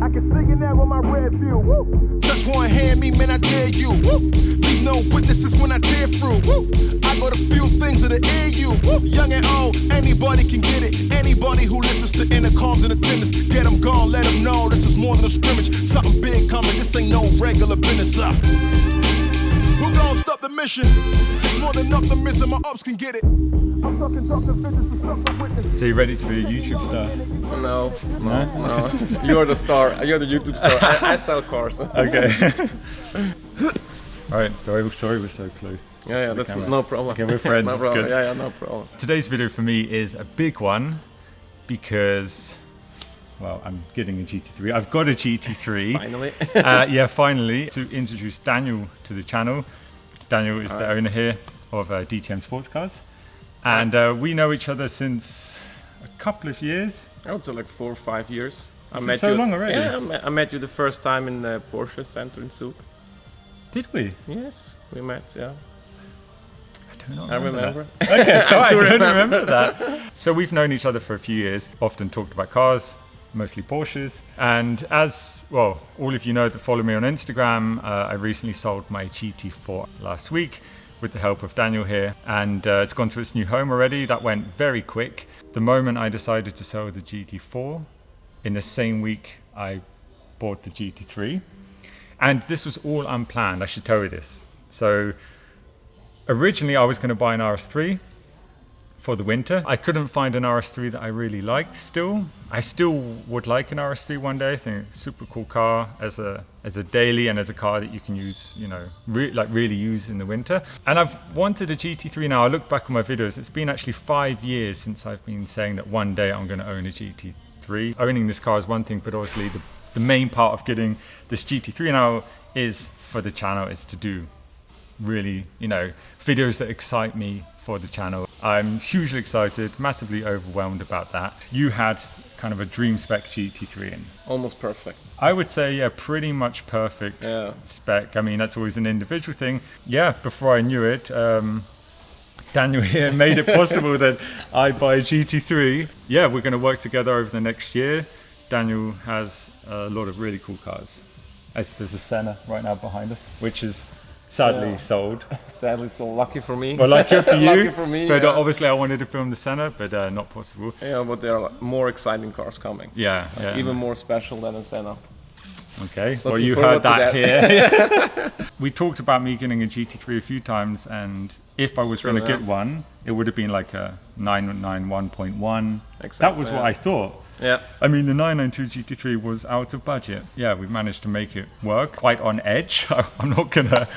I can sing it now with my red view. Woo. Touch one hand, me, man, I dare you. Woo. Leave no witnesses when I tear through. Woo. I got a few things that air you. Woo. Young and old, anybody can get it. Anybody who listens to intercoms and attendance, get them gone, let them know this is more than a scrimmage. Something big coming, this ain't no regular business. Who gon' stop the mission? It's more than optimism, my ops can get it. I'm talking Dr. Fitness to stop the witness. So you ready to be a YouTube star? No. You're the star. You're the YouTube star. I sell cars. Okay. Alright, sorry we're so close. Yeah, that's no problem. Okay, we're friends. No It's problem. good. Yeah, no problem. Today's video for me is a big one because, well, I'm getting a GT3. I've got a GT3. Finally. Finally. To introduce Daniel to the channel. Daniel is the owner here of DTM Sports Cars. And we know each other since a couple of years. I would say like 4 or 5 years. Is it so long already? Yeah, I met you the first time in the Porsche Center in Zug. Did we? Yes, we met, yeah. I remember. Okay, so I don't remember that. So we've known each other for a few years, often talked about cars, mostly Porsches. And as, well, all of you know that follow me on Instagram, I recently sold my GT4 last week with the help of Daniel here. And it's gone to its new home already. That went very quick. The moment I decided to sell the GT4, in the same week I bought the GT3. And this was all unplanned, I should tell you this. So originally I was going to buy an RS3 for the winter. I couldn't find an RS3 that I really liked still. I still would like an RS3 one day. I think it's a super cool car as a daily and as a car that you can use, you know, really use in the winter. And I've wanted a GT3 now. I look back on my videos, it's been actually 5 years since I've been saying that one day I'm going to own a GT3. Owning this car is one thing, but obviously the main part of getting this GT3 now is for the channel, is to do really, you know, videos that excite me for the channel. I'm hugely excited, massively overwhelmed about that. You had kind of a dream spec GT3 in. Almost perfect. I would say, yeah, pretty much perfect spec. I mean, that's always an individual thing. Yeah, before I knew it, Daniel here made it possible that I buy a GT3. Yeah, we're going to work together over the next year. Daniel has a lot of really cool cars. There's a Senna right now behind us, which is sadly sold. Sadly sold. Lucky for me. Well, lucky for you. Lucky for me. But obviously I wanted to film the Senna, but not possible. Yeah, but there are more exciting cars coming. Yeah. Even more special than a Senna. Okay, Looking well you heard that here. We talked about me getting a GT3 a few times, and if I was going to get one, it would have been like a 991.1. Exactly, that was what I thought. Yeah. I mean, the 992 GT3 was out of budget. Yeah, we've managed to make it work. Quite on edge. I'm not gonna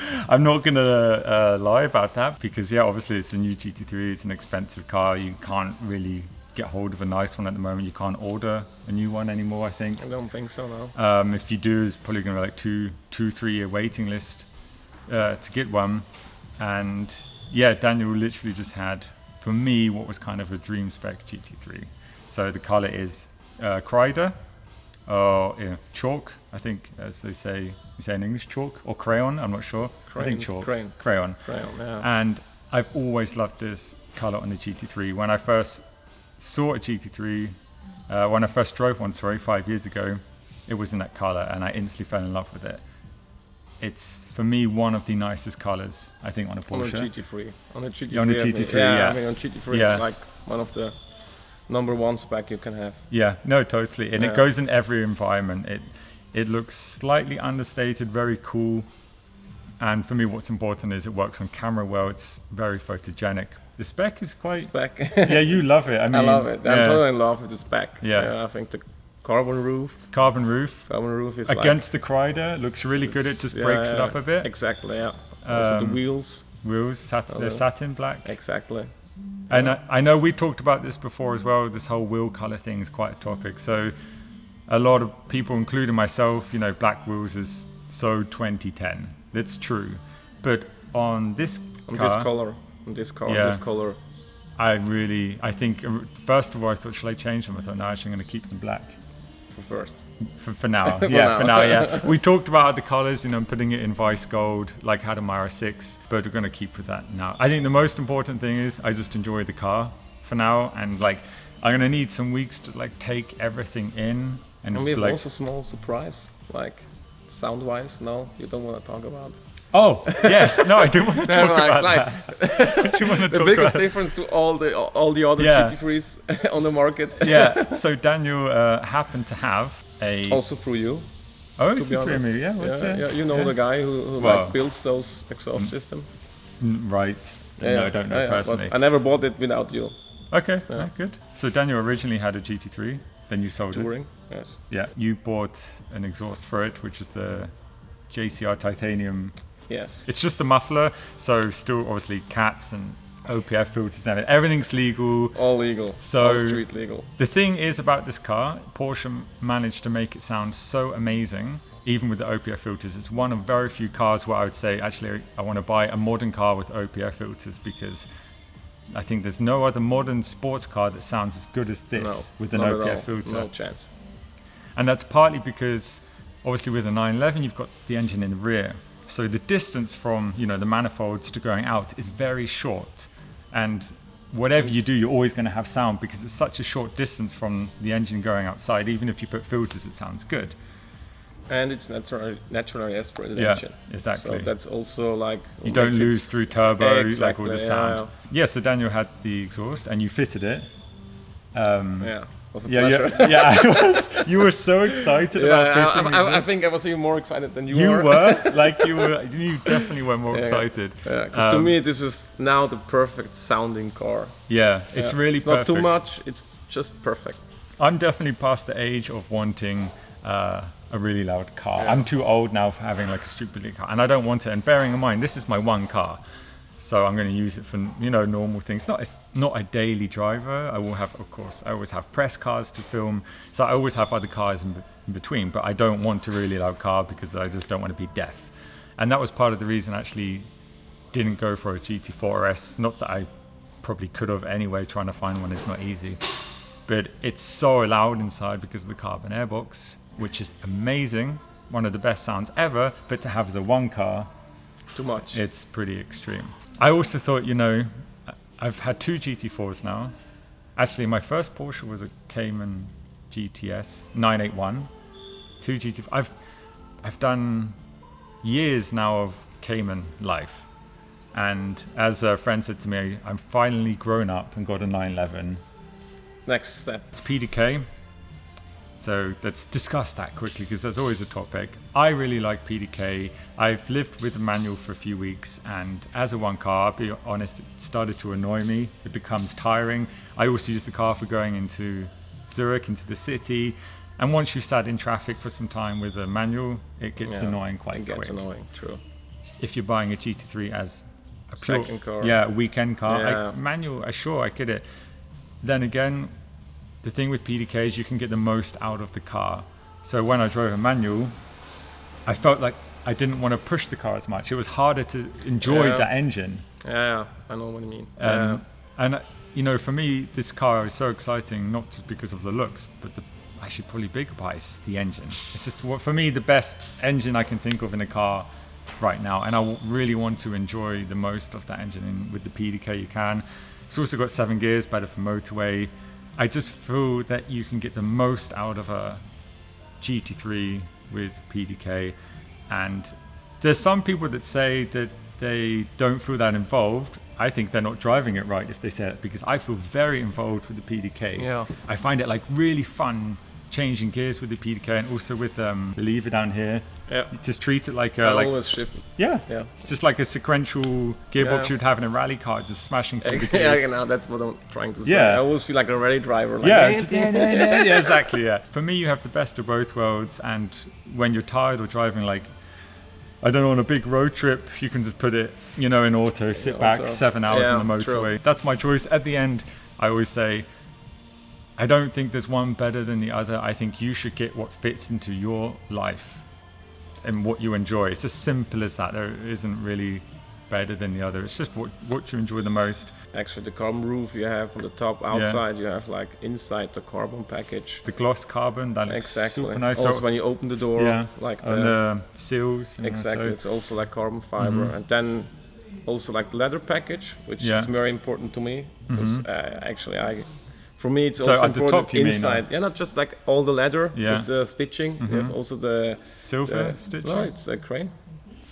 lie about that, because obviously it's a new GT3. It's an expensive car. You can't really get hold of a nice one at the moment. You can't order a new one anymore, I think. I don't think so, no. If you do, it's probably gonna be like 2-3 year waiting list to get one. And yeah, Daniel literally just had, for me, what was kind of a dream spec GT3. So the color is Kreider, or chalk, I think, as they say in English, chalk or crayon, I'm not sure. I think chalk. Crayon. Yeah. And I've always loved this color on the GT3. When I first saw a GT3, when I first drove one, 5 years ago, it was in that color, and I instantly fell in love with it. It's, for me, one of the nicest colors, I think, on a Porsche. On a GT3. On a GT3, on a GT3, I mean, on GT3 it's like one of the #1 spec you can have. Yeah, no, totally. And it goes in every environment. It looks slightly understated, very cool. And for me, what's important is it works on camera well. It's very photogenic. The spec is quite... Yeah, you love it. I mean, I love it. I'm totally in love with the spec. Yeah. I think the carbon roof is against the Kreider, looks really good. It just breaks it up a bit. Exactly, yeah. Also the wheels. They're satin black. Exactly. And I know we talked about this before as well. This whole wheel color thing is quite a topic. So a lot of people, including myself, you know, black wheels is so 2010. That's true. But on this color, I think, first of all, I thought, should I change them? I thought, no, actually I'm going to keep them black. For now. Yeah. We talked about the colors, you know, putting it in Vice Gold, like had on my R6, but we're going to keep with that now. I think the most important thing is I just enjoy the car for now, and like I'm going to need some weeks to like take everything in And we it's have like, also a small surprise, like sound-wise. No, you don't want to talk about. oh yes, no, I do want to talk about like that. I do want to the talk biggest about difference to all the other Yeah. GT3s on the market. Yeah, so Daniel happened to have a Also through you. oh, To it's be the 3 honest. me, yeah, what's Yeah, it? you know Yeah. the guy who Well, like builds those exhaust system. Right. No, I don't know but personally. I never bought it without you. Okay, yeah, good. So Daniel originally had a GT3, then you sold it. Touring. Yes. Yeah, you bought an exhaust for it, which is the JCR titanium. Yes. It's just the muffler, so still obviously cats and OPF filters and everything's legal. All legal. So- all street legal. The thing is about this car, Porsche managed to make it sound so amazing, even with the OPF filters. It's one of very few cars where I would say, actually, I want to buy a modern car with OPF filters, because I think there's no other modern sports car that sounds as good as this with an not at OPF all. filter. No chance. And that's partly because, obviously, with a 911, you've got the engine in the rear. So the distance from, the manifolds to going out is very short. And whatever you do, you're always going to have sound, because it's such a short distance from the engine going outside. Even if you put filters, it sounds good. And it's naturally aspirated Yeah, engine. exactly. So that's also like You don't makes it- lose through turbo, like all Exactly, the yeah, sound. Yeah, so Daniel had the exhaust and you fitted it. Yeah. Was a Yeah, pleasure. yeah. You were so excited about fitting I it. think I was even more excited than you You are. you definitely were more excited. Yeah, 'cause to me this is now the perfect sounding car. Yeah, it's Yeah. really it's not perfect. too much. It's just perfect. I'm definitely past the age of wanting a really loud car. I'm too old now for having like a stupidly car, and I don't want it. And bearing in mind, this is my one car, so I'm going to use it for normal things. It's not a daily driver. I will have, of course, I always have press cars to film, so I always have other cars in between. But I don't want a really loud car because I just don't want to be deaf. And that was part of the reason I actually didn't go for a GT4 RS. Not that I probably could have anyway. Trying to find one is not easy. But it's so loud inside because of the carbon airbox, which is amazing, one of the best sounds ever. But to have as a one car, Too much. it's pretty extreme. I also thought, I've had 2 GT4s now. Actually, my first Porsche was a Cayman GTS 981. 2 GT4. I've done years now of Cayman life. And as a friend said to me, I'm finally grown up and got a 911. Next step. It's PDK. So let's discuss that quickly, because there's always a topic. I really like PDK. I've lived with a manual for a few weeks, and as a one car, I'll be honest, it started to annoy me. It becomes tiring. I also use the car for going into Zurich, into the city. And once you've sat in traffic for some time with a manual, it gets annoying quite It gets quick. annoying, true. If you're buying a GT3 as a Second car. Yeah, a weekend car. Yeah. Manual, sure, I get it. Then again, the thing with PDK is you can get the most out of the car. So when I drove a manual, I felt like I didn't want to push the car as much. It was harder to enjoy Yeah. the engine. Yeah, I know what you mean. And for me, this car is so exciting, not just because of the looks, but actually probably bigger part is just the engine. It's just, for me, the best engine I can think of in a car right now. And I really want to enjoy the most of that engine. And with the PDK, you can. It's also got 7 gears, better for motorway. I just feel that you can get the most out of a GT3 with PDK. And there's some people that say that they don't feel that involved. I think they're not driving it right if they say it, because I feel very involved with the PDK. Yeah. I find it like really fun changing gears with the PDK, and also with the lever down here. Yeah. You just treat it like I a always shift. yeah, Yeah. just like a sequential gearbox Yeah. you'd have in a rally car, just smashing through the Yeah, gears. now that's what I'm trying to say. Yeah. I always feel like a rally driver. Like, Yeah, yeah, exactly. Yeah. For me, you have the best of both worlds, and when you're tired of driving, like, I don't know, on a big road trip, you can just put it, in auto, sit back auto. 7 hours Yeah, on the true. motorway. That's my choice. At the end, I always say, I don't think there's one better than the other. I think you should get what fits into your life and what you enjoy. It's as simple as that. There isn't really better than the other. It's just what you enjoy the most. Actually, the carbon roof you have on the top, outside you have like inside the carbon package. The gloss carbon, that looks Exactly. super nice. Also, So, when you open the door, yeah, like and the seals. exactly, it's also like carbon fiber, and then also like leather package, which Yeah. is very important to me. Because actually, For me, it's So also at the important top, you mean, inside. Yeah, not just like all the leather Yeah. with the stitching. You have also the Silver stitching? No, it's a crane.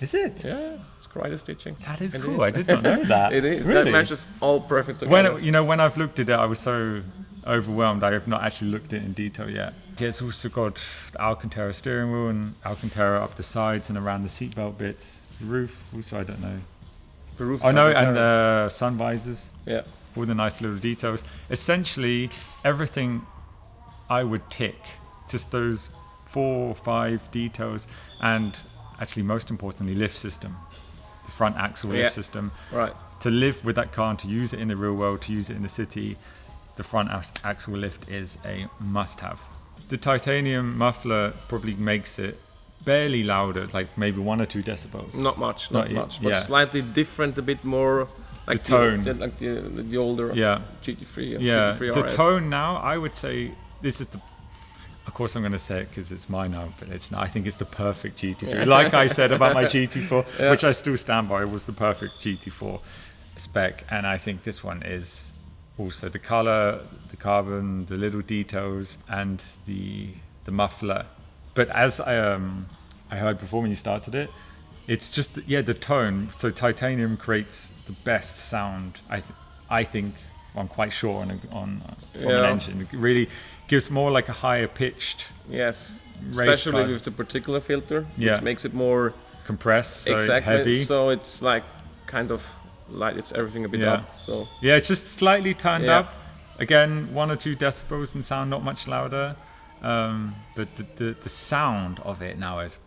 Is it? Yeah, it's quite a stitching. That is It cool. is. I did not know that. It is. Really? That matches all perfect together. When I've looked at it, I was so overwhelmed. I have not actually looked at it in detail yet. It's also got the Alcantara steering wheel and Alcantara up the sides and around the seatbelt bits. The roof, also, I don't know. The roof. Oh no, and the sun visors. Yeah. All the nice little details. Essentially, everything I would tick. Just those 4 or 5 details, and actually, most importantly, lift system. The front axle lift system. Right. To live with that car and to use it in the real world, to use it in the city, the front axle lift is a must-have. The titanium muffler probably makes it barely louder, like maybe 1 or 2 decibels. Not much, Not but slightly different, a bit more. Like the tone, like the older GT3. Yeah, GT3 the RS. tone now. I would say this is the. Of course, I'm going to say it because it's mine now, but it's not. I think it's the perfect GT3. Like I said about my GT4, which I still stand by, was the perfect GT4 spec, and I think this one is also the color, the carbon, the little details, and the muffler. But as I heard before when you started it, it's just the tone. So titanium creates the best sound. I think I'm quite sure from an engine. It really gives more like a higher pitched. Yes, race especially car. with the particular filter, Yeah. which makes it more Compressed, so exactly. heavy. So it's like kind of light. It's everything a bit up. So Yeah, it's just slightly turned Yeah. up. Again, 1 or 2 decibels and sound, not much louder. But the sound of it now is,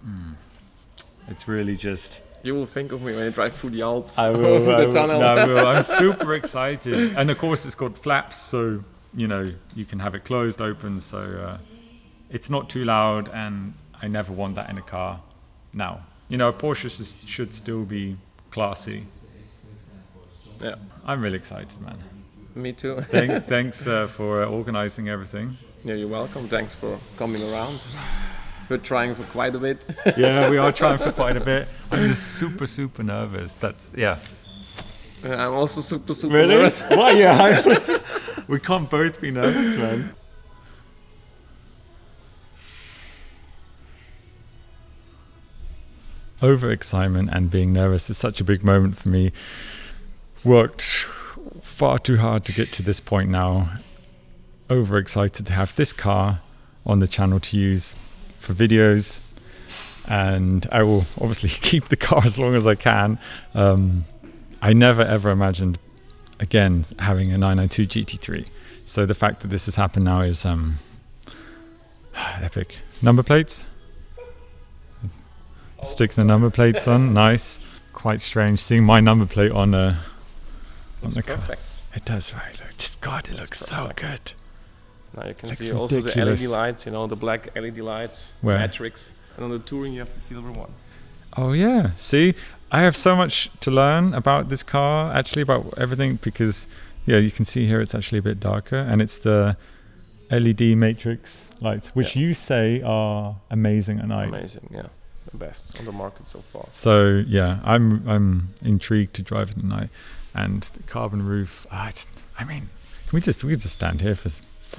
it's really just. you will think of me when you drive through the Alps I will. over I the will. tunnel. No, I will. I'm super excited, and of course it's got flaps, so you can have it closed, open, so it's not too loud, and I never want that in a car. Now, a Porsche should still be classy. Yeah, I'm really excited, man. me too. Thanks for organising everything. Yeah, you're welcome. Thanks for coming around. We're trying for quite a bit. Yeah, we are trying for quite a bit. I'm just super nervous. I'm also super Really? nervous. Why? Yeah. We can't both be nervous, man. Overexcitement and being nervous is such a big moment for me. Worked far too hard to get to this point now. Overexcited to have this car on the channel to use for videos, and I will obviously keep the car as long as I can. I never ever imagined again having a 992 GT3, so the fact that this has happened now is epic. Number plates, stick the number plates on. Nice. Quite strange seeing my number plate on the car. Perfect. It does, right? Look, just God, it looks so good. Now you can Looks see also ridiculous. the LED lights, the black LED lights, Where? Matrix. And on the Touring you have the silver one. Oh yeah, see, I have so much to learn about this car, actually about everything, because you can see here it's actually a bit darker, and it's the LED matrix lights, which you say are amazing at night. Amazing, yeah, the best on the market so far. So yeah, I'm intrigued to drive it at night, and the carbon roof. Can we just stand here for?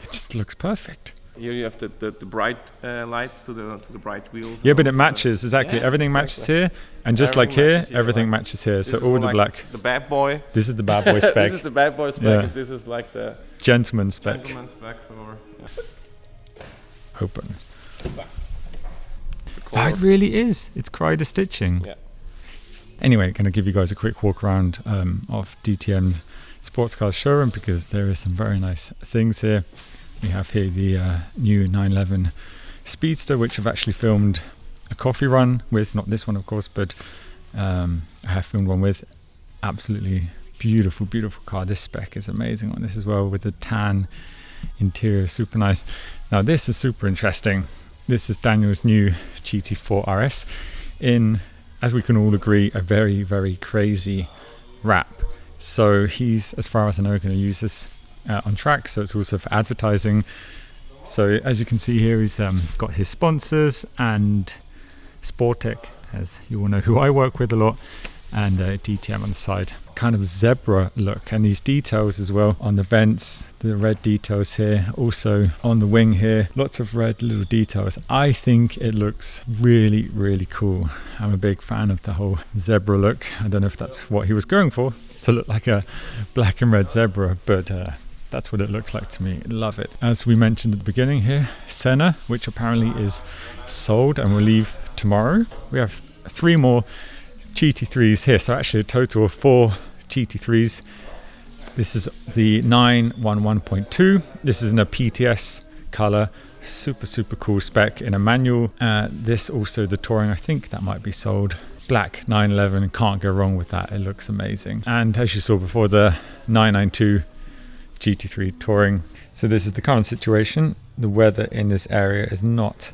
It just looks perfect. Here you have the bright lights to the bright wheels. Yeah, but it matches exactly. Everything matches here, and just like here, everything matches here. So all the black. The bad boy. This is the bad boy spec. This is the bad boy spec. Yeah. And this is like the Gentleman spec. gentleman spec for. Open. The Oh, it really is. It's Kreider stitching. Yeah. Anyway, going to give you guys a quick walk around of DTM's sports cars showroom, because there is some very nice things here. We have here the new 911 Speedster, which I've actually filmed a coffee run with. Not this one, of course, but I have filmed one with. Absolutely beautiful car. This spec is amazing on this as well, with the tan interior, super nice. Now this is super interesting. This is Daniel's new GT4 RS in, as we can all agree, a very, very crazy wrap. So he's, as far as I know, going to use this on track, so it's also for advertising. So as you can see here, he's got his sponsors and Sportec, as you all know, who I work with a lot. and DTM on the side. Kind of zebra look, and these details as well on the vents, the red details here, also on the wing here, lots of red little details. I think it looks really, really cool. I'm a big fan of the whole zebra look. I don't know if that's what he was going for, to look like a black and red zebra, but that's what it looks like to me. Love it. As we mentioned at the beginning here, Senna, which apparently is sold and will leave tomorrow. We have 3 more GT3s here, so actually a total of 4 GT3s. This is the 911.2. This is in a PTS color, super cool spec in a manual. This also the Touring, I think that might be sold. Black 911, can't go wrong with that. It looks amazing. And as you saw before, the 992 GT3 Touring. So this is the current situation. The weather in this area is not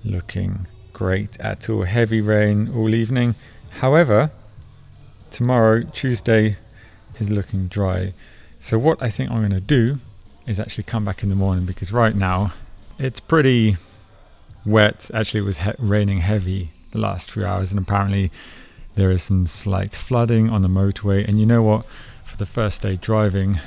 looking great at all. Heavy rain all evening. However, tomorrow, Tuesday, is looking dry. So what I think I'm going to do is actually come back in the morning, because right now it's pretty wet. Actually, it was raining heavy the last few hours, and apparently there is some slight flooding on the motorway. And you know what? For the first day driving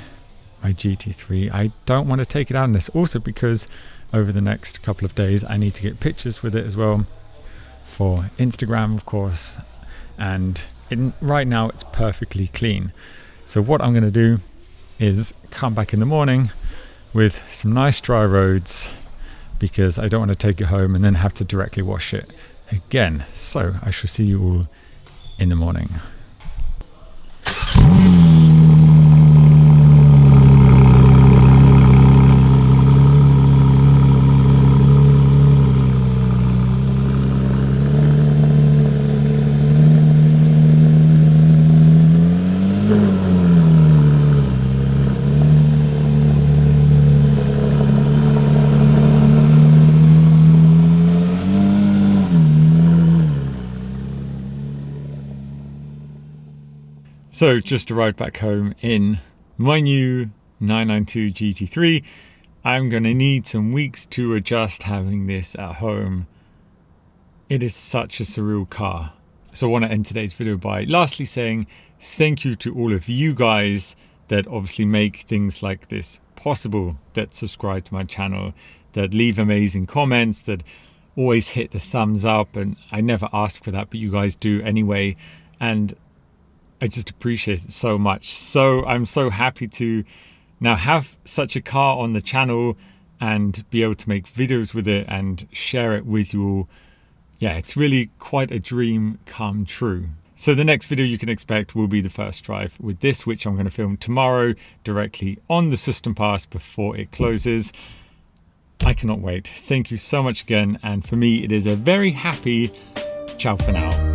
my GT3, I don't want to take it out in this. Also because over the next couple of days, I need to get pictures with it as well for Instagram, of course. And right now it's perfectly clean. So what I'm going to do is come back in the morning with some nice dry roads, because I don't want to take it home and then have to directly wash it again. So I shall see you all in the morning. So just arrived back home in my new 992 GT3. I'm going to need some weeks to adjust having this at home. It is such a surreal car. So I want to end today's video by lastly saying thank you to all of you guys that obviously make things like this possible, that subscribe to my channel, that leave amazing comments, that always hit the thumbs up. And I never ask for that, but you guys do anyway. And I just appreciate it so much. So I'm so happy to now have such a car on the channel and be able to make videos with it and share it with you all. Yeah, it's really quite a dream come true. So the next video you can expect will be the first drive with this, which I'm going to film tomorrow directly on the System Pass before it closes. I cannot wait. Thank you so much again. And for me, it is a very happy ciao for now.